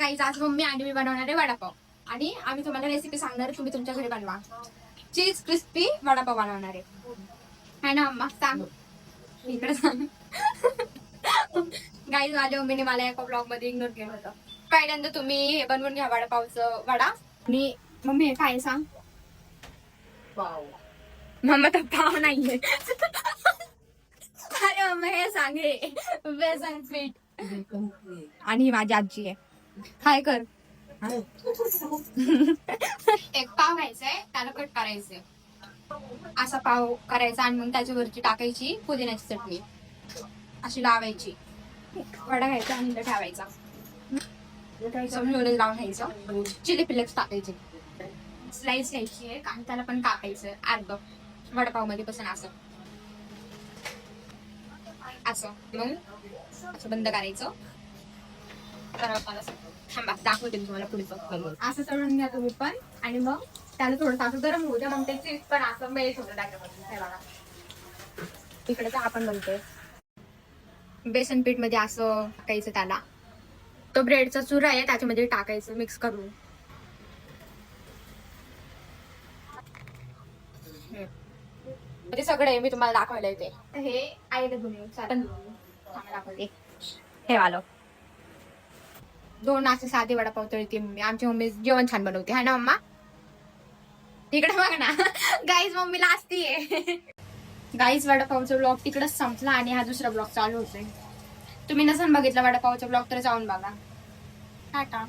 Guys आज mummy आणि मी बनवणार आहे वडापाव आणि आम्ही तुम्हाला रेसिपी सांगणार आहे, तुम्ही तुमच्या घरी बनवा. चीज क्रिस्पी वडापाव बनवणार आहे ना अम्मा? सांग इकडे सांग. गाईज माझ्या मम्मीने मला एका ब्लॉग मध्ये इग्नोर केलं होतं. पहिल्यांदा तुम्ही हे बनवून घ्या वडापावचं वडा. आणि मम्मी हे काय सांग? पाव. मम्मा तर पाव नाहीये. अरे मम्मा हे सांग, हे बेसन पीठ. आणि ही माझी आजी आहे. काय कर. एक पाव घ्यायचाय, त्याला कट करायचंय. असा पाव करायचा आणि मग त्याच्यावरची टाकायची पुदिन्याची चटणी, अशी लावायची. वडा घ्यायचा आणि इथं ठेवायचा. नूडल्स लावून घ्यायचं. चिली फ्लेक्स टाकायचे. स्लाइस घ्यायची आहे आणि त्याला पण कापायचं अर्ध वडापाव मध्ये बसून असं असं. मग असं बंद करायचं. थांबा दाखवते तुम्हाला पुढचं. असं चढून घ्या तुम्ही पण आणि मग त्याला थोडंसं असं गरम होऊ द्या. मग ते चीज पण असं मेल्ट होतं त्याच्यामध्ये. हे बघा इकडे तर आपण बनतोय. बेसन पीठ मध्ये असं टाकायचं त्याला. तो ब्रेडचा चुरा आहे त्याच्यामध्ये टाकायचं मिक्स करून. ते सगळे मी तुम्हाला दाखवायला येते. हे आईने दाखवते. हे वालं 2 असे साधे वडापाव तळते मम्मी. आमची मम्मी जेवण छान बनवते है ना मम्मा? तिकडे बघ ना. गाईज मम्मीला असतीये. गाईज वडापावचा ब्लॉग तिकडेच संपला आणि हा दुसरा ब्लॉग चालू होतोय. तुम्ही नसन बघितला वडापावचा ब्लॉग तर जाऊन बघा. टाटा.